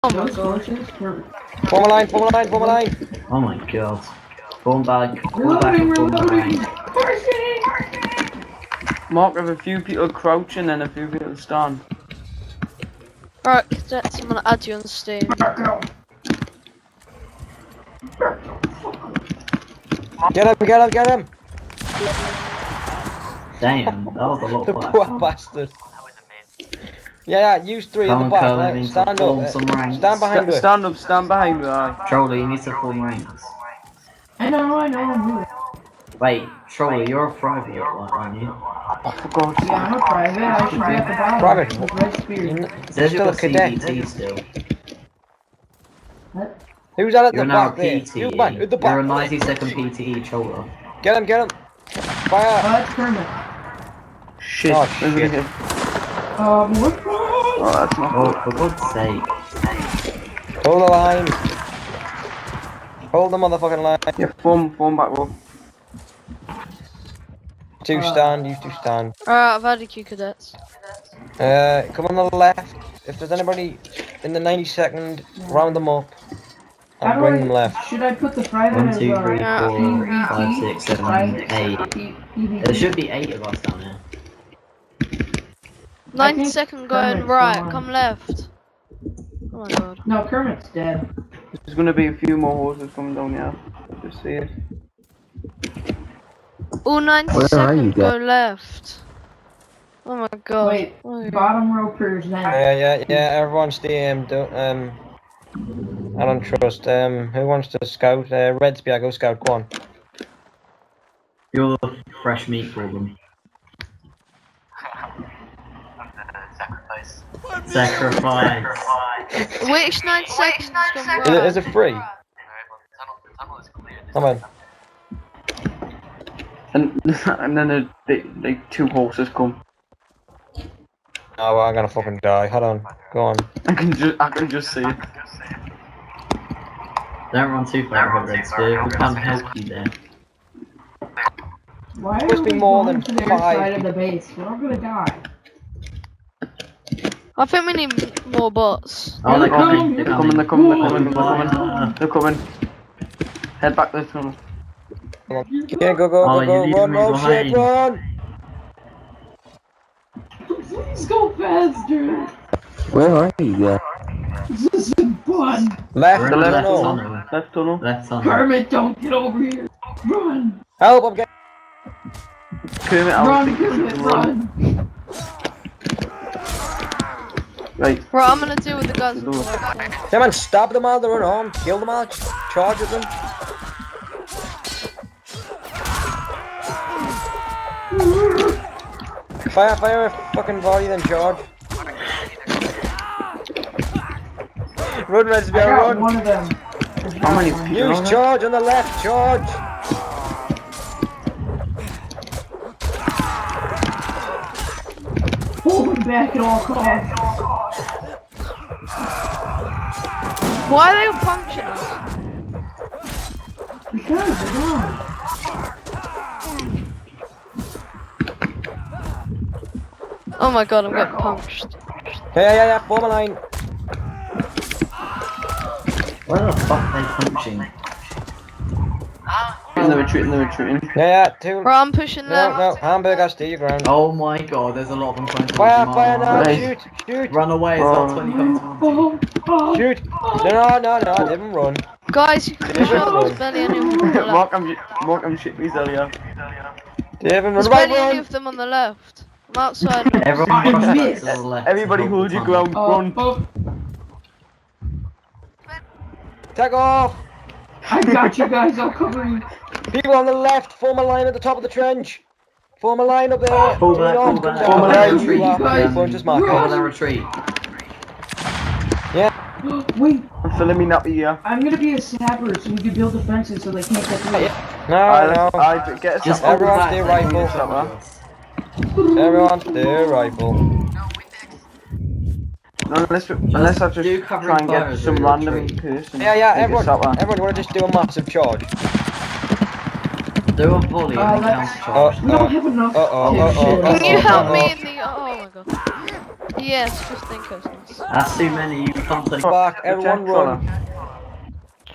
Oh my god. Form a line, form a line, form a line. Oh my god. Fall back and form the line. Mark, have a few people crouching and a few people stand. Alright, cadets, I'm gonna add you on Steam. Get him, get him, get him! Damn, that was a lot The worse. poor bastard. Yeah, use three at the Come back, on, right? need to Stand form up, some ranks. stand behind her. Stand up, stand behind me, aye. Trolley, you need to form ranks. I know, I'm here. Wait, Trolley, you're a private, aren't you? Oh, for God's sake. Yeah, I'm a private. I should be at the bottom. Private? With red spear. It says Still you're a cadet. CBT still. What? Who's that at You're the now a back there? PTE. You man, at the back. You're a 90-second PTE, Troller. Get him, get him. Fire. That's Kermit. Shit. Oh, There's shit. a- What? Oh, that's not Oh, good. for God's sake. Hold the line. Hold the motherfucking line. Yeah, form back up. Two stand, you two stand. Alright, I've added you, cadets. Come on the left. If there's anybody in the 90-second, round them up. How And do bring I- them left. Should I put the private 1, as 2, 3, 4, Yeah. 5, 6, 7, 8. There should be 8 of us down here. 90-second going Kermit's right, gone. come left. Oh my god. No, Kermit's dead. There's gonna be a few more horses coming down here. Just see it. All 90-second go left. Oh my god. Wait, Oh, bottom row present. Yeah, everyone stay, don't, I don't trust, who wants to scout? Red Spear, go scout, go on. You're the fresh meat for them. Sacrifice. Which 90-second gone right? Is it free? Come on. And then the two horses come. Oh, well, I'm gonna fucking die. Hold on. Go on. I can just see it. Don't run too far ahead, Red Spear. We can't help you there. Why are Must be we more going than to the other 5 side of the base? We're all gonna die. I think we need more bots. Oh, they're coming. They're coming, they're coming, they're coming, they're coming. They're coming. Head back to the tunnel. Yeah, go, Oh, go, you go, leave run, me run, shit, behind. run! Please go faster. Where are you guys? This is fun. Left, We're in the left, left no. tunnel. Left tunnel. Left tunnel. Kermit, don't get over here. Run. Help, I'm getting... Kermit, I was Run, thinking Kermit, to run. run. Right. Right, I'm gonna deal with the guys on the left. Come on, stab them all, they're unarmed. Kill them all, charge at them. Fire a fucking volley, then charge. Run, Red I Spear, got run! one of them. How many people Use are there? charge on the left, charge! Hold him back at all costs. Why are they all punching us? Because they're gone. Oh my god, I'm getting punched. Yeah, form a line. Where the fuck are they punching? They're retreating. Yeah, two. Right, I'm pushing left. No, hamburger, stay your ground. Oh my god, there's a lot of them trying to Fire mine. now, Right. shoot! Run away, it's not 20 coming towards you. Shoot! No, let him run. Guys, you can push out. There's barely anyone on the left. Mark, I'm shit these earlier. David, There's run, barely any run! of them on the left. I'm outside. Everyone I rush back missed. to the left. Everybody to help hold the your tunnel. ground, run. Take off! I got you guys. I'll cover you. People on the left, form a line at the top of the trench. Form a line up there. Pull back, Do not pull come back. down. Form a line, You retreat, are guys. front, just mark Cover it. their retreat. Wait, I'm filling me nappy here. I'm gonna be a sapper so we can build defenses so they can't get through. No. I get us Just up. hold Everyone back. stay they rifle. can get up. Everyone, stay rifle. No, unless I Do just covering try and fire get as some we random retreat. person. Yeah, Take us everyone, up there. you wanna just do a massive charge? Do a volley and that's- counter charge. We don't have enough. Uh-oh. Can you help me in the... Oh my god. Yes, just in case. That's too many, you can't take... Back, everyone run.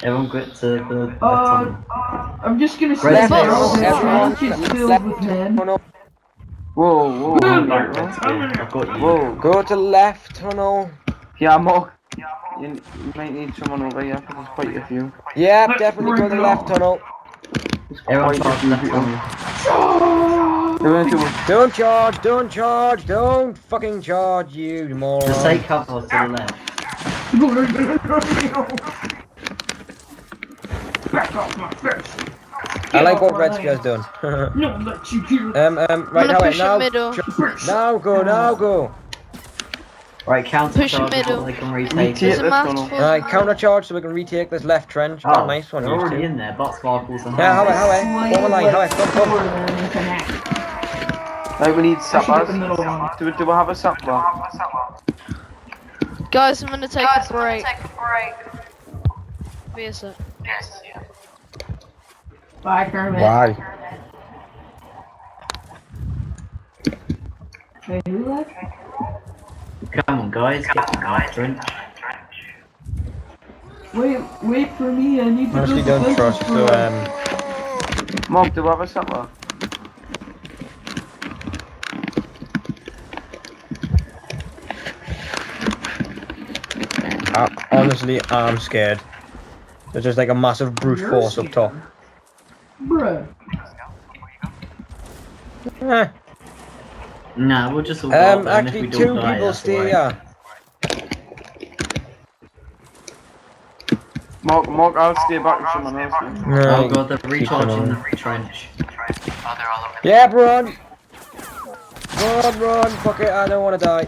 Everyone get to the Uh, tunnel. I'm just gonna say Red that box, all the everyone, trench is filled left with men. tunnel. Whoa, whoa, Boom. whoa, Right, let's go. I've got you. whoa. Go to left tunnel. Yeah, Mark. You might need someone over here, because there's quite a few. Yeah, definitely go to the left tunnel. Everyone Quite a charge few left people. tunnel. There weren't too much. Don't charge, don't charge, don't fucking charge, you moron. Just take cover to the left. Back off my face. I like what Get Red off my Spear's land. done. No, let you do it. Right, I'm gonna how push now? it middle. Now go, now go. Right, counter Push charge middle. so they can retake Retake There's it. a this mask tunnel. for Alright, counter charge so we can retake this left trench. Oh, Oh, nice one, they're you already two. in there. Butt sparkles and Yeah, Harvey. how form a line, come. Right, we need I should get sappers. the middle one. Do we have a sapper? Guys, I'm gonna take a break. Be a sec. Bye, Kermit. Why? Hey, who left? Come on, guys, get the guy trench. Wait for me. I need to Honestly, build don't defenses trust, for so, Mark, do we have a sapper? honestly, I'm scared. There's just like a massive brute You're force up top. Bruh. Eh. Nah, we'll just all go up there, and if Actually, we don't two die, people that's stay alright. here. Mark, I'll stay back with someone else. Oh god, they're keep recharging going. the trench. Yeah, run! Run, fuck it, I don't wanna die.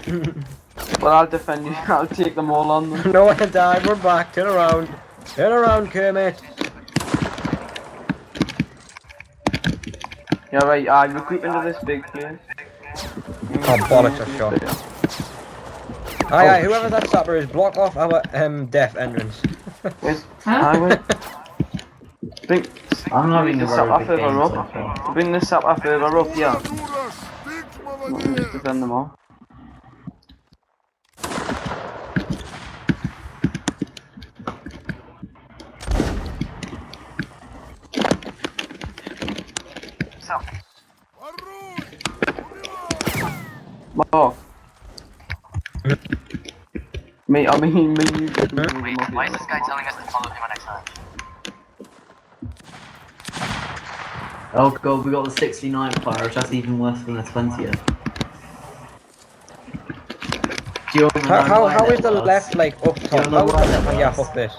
Well, I'll defend you. I'll take them all on them. No one died, we're back, turn around. Turn around, Kermit. Yeah, right, we're creeping into this big place. Oh, bollocks, I shot. Aye, whoever that sapper is, block off our death entrance. Where's... Huh? wait. Bring... I'm having a the sapper very big further game so up. far. Bring the sapper further up, yeah. Just defend them all. Mark. Me, I mean, me, you. Wait, why is this guy telling us to follow him on next time? Oh god, we got the 69th fire, which that's even worse than the 20th. Do you want to know How why is that the was? left, like, up you top? know How is why that? that Yeah, was? fuck this.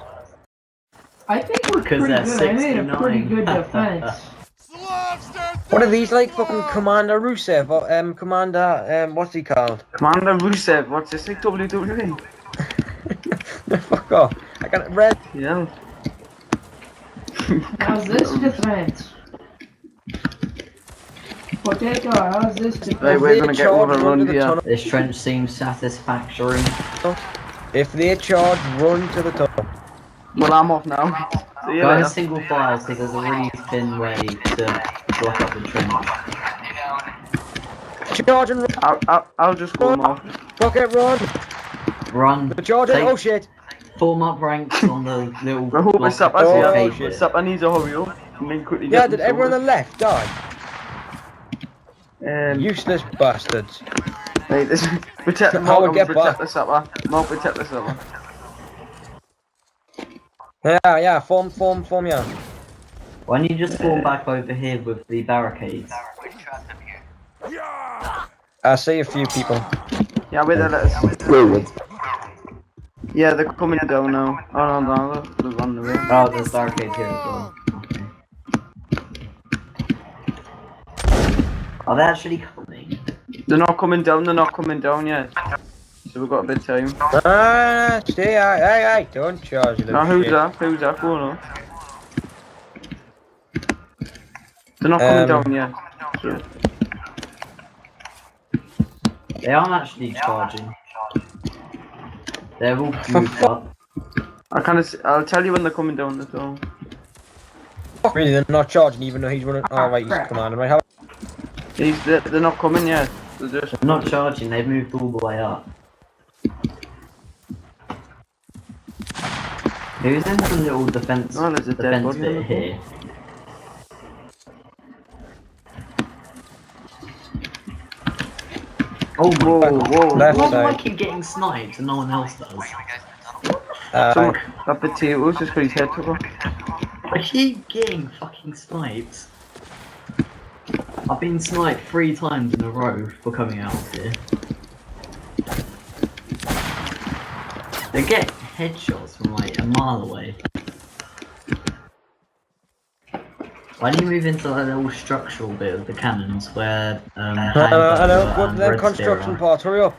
I think we're Because pretty they're good. I made a pretty 69. good defense. What are these, like, fucking Commander Rusev, or, Commander, what's he called? Commander Rusev, what's this like WWE? Fuck off. I got red. Yeah. How's this defense? Potato, how's this defense? Right, we're gonna get charge, run overrun to the here. tunnel. This trench seems satisfactory. If they charge, run to the tunnel. Well, I'm off now. See you Go in later. single files because there's a really thin way to block up the trench. Charge and run. I'll just go off. Fuck it, run. Run. The charge and, Take- oh shit. Form up ranks on the little I hope block it's up of as Oh, here. shit. Sapper needs a hurry up. And then quickly Yeah, get did them everyone on the left die? sorted. Useless bastards. Right, this protect the How Mark, we get protect back? the Sapper. Mark, protect the Sapper. Yeah, form, yeah. Why don't you just fall back over here with the barricades? I see a few people. Yeah, wait there, let us. Wait. Yeah, they're coming down now. Oh no, they're on the way. Oh, there's barricades here as well. Okay. Are they actually coming? They're not coming down yet. So we've got a bit of time. Stay, hey, don't charge, you Now little who's shit. that? Who's that going on? They're not coming down yet. So. They aren't actually charging. They're all moved up. I'll tell you when they're coming down the door. Really, they're not charging even though he's running. Oh, right, he's commanding, right? How They're not coming yet. They're just. They're not charging, they've moved all the way up. Who's in the little defense Oh, there's a dead defense body on the bit here? Oh Whoa, whoa. Left why do I side. keep getting sniped and no one else does? Some that potatoes just got his head took off. I keep getting fucking sniped. I've been sniped 3 times in a row for coming out of here. They get headshots from like a mile away. Why don't you move into that little structural bit of the cannons where I know. Go to and them Red construction Spear parts. Hurry up.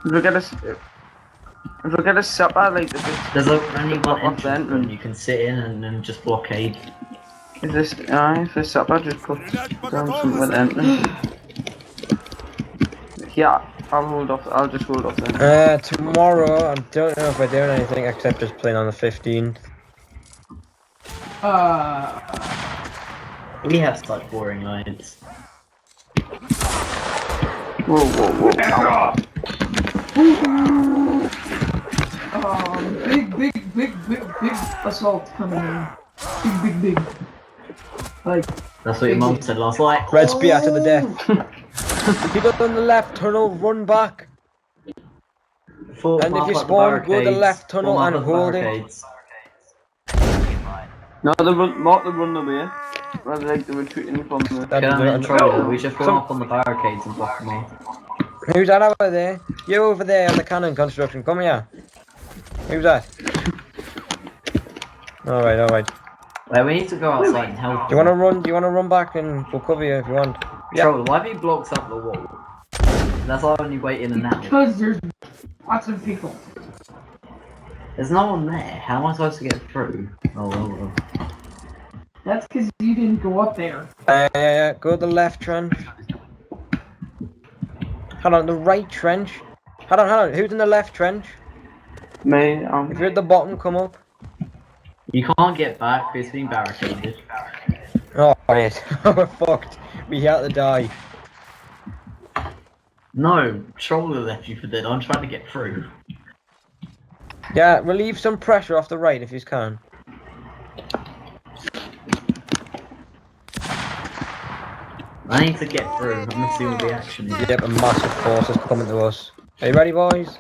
If we get a supper like this, There's only one Off the entrance room entrance. you can sit in and then just blockade. if this supper just put down some with entrance. Yeah, I'll just hold off then. Tomorrow, I don't know if we're doing anything except just playing on the 15th. We have such boring nights. Whoa, whoa, whoa. Big assault coming in. Big. Like, That's what your mum said last night. Red Spear to the death. People on the left tunnel, run back. And if you spawn, go to the left tunnel and hold it. No, they run, not the run away. Rather like they're retreating from the... Control. We should form up on the barricades and block them off. Who's that over there? You over there on the cannon construction, come here. Who's that? Alright. Wait, we need to go outside and help. Do you wanna run back and we'll cover you if you want? Control, why have you blocked up the wall? That's all when you wait in and out. because there's lots of people. There's no one there. How am I supposed to get through? Oh. That's because you didn't go up there. Yeah. Go to the left trench. Hold on, the right trench. Hold on. Who's in the left trench? Me, If you're at the bottom, come up. You can't get back. It's been barricaded. Oh, right. We're fucked. We have to die. No, Troller left you for dead. I'm trying to get through. Yeah, relieve some pressure off the right if you can. I need to get through. I'm gonna see what the action is. Yep, a massive force is coming to us. Are you ready, boys?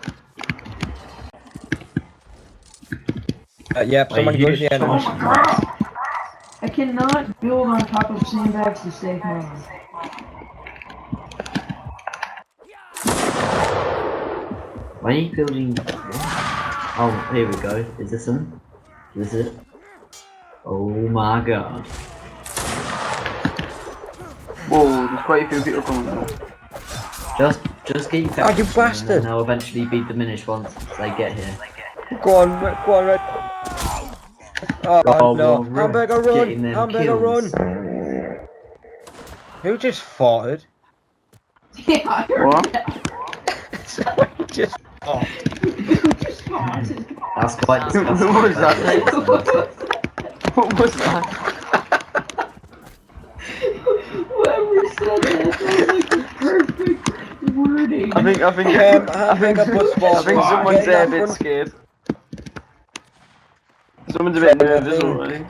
Yep, someone go to the end. I cannot build on top of sandbags to save money. Why are you building? Oh, here we go. Is this him? Is this it? Oh my god. whoa, there's quite a few people coming now. Just keep Oh, you capturing them, bastard! and they'll eventually be diminished once they get here. Go on, Red. Oh, no. Red Hamburger getting run! them Hamburger kills. run! Who just farted? Yeah, I heard What? that. Someone just farted. Just farted. That's quite Who disgusting. was that? What was that? Whoever said that was like the perfect wording. I think Hamburger bus I think someone's Get a that bit front- scared. Someone's a bit nervous already.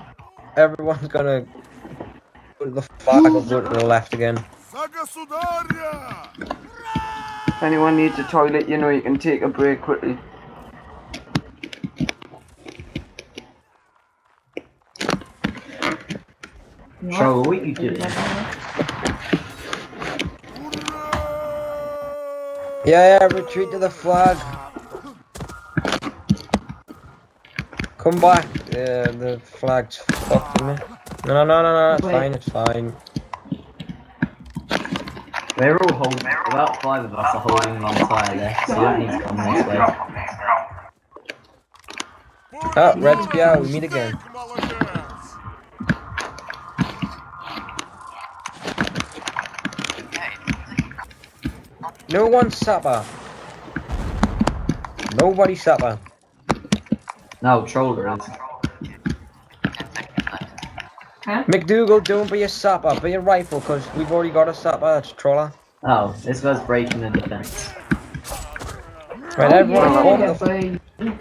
Everyone's gonna go to the flag or go to the left again. If anyone needs a toilet, you know you can take a break quickly. Troll, what are you doing? Yeah, retreat to the flag. Come back. The flag's fucked, isn't it? No, it's fine. We're all holding. About 5 of us are holding an entire left, so you don't need to come this way. Oh, Red Spear, we meet again. No one supper. Nobody supper. No, Troller is. Huh? McDougal, don't be a sapper, be a rifle, because we've already got a sapper, that's Troller. Oh, this guy's breaking the defense. Right, Oh, everyone, yeah, all the boy.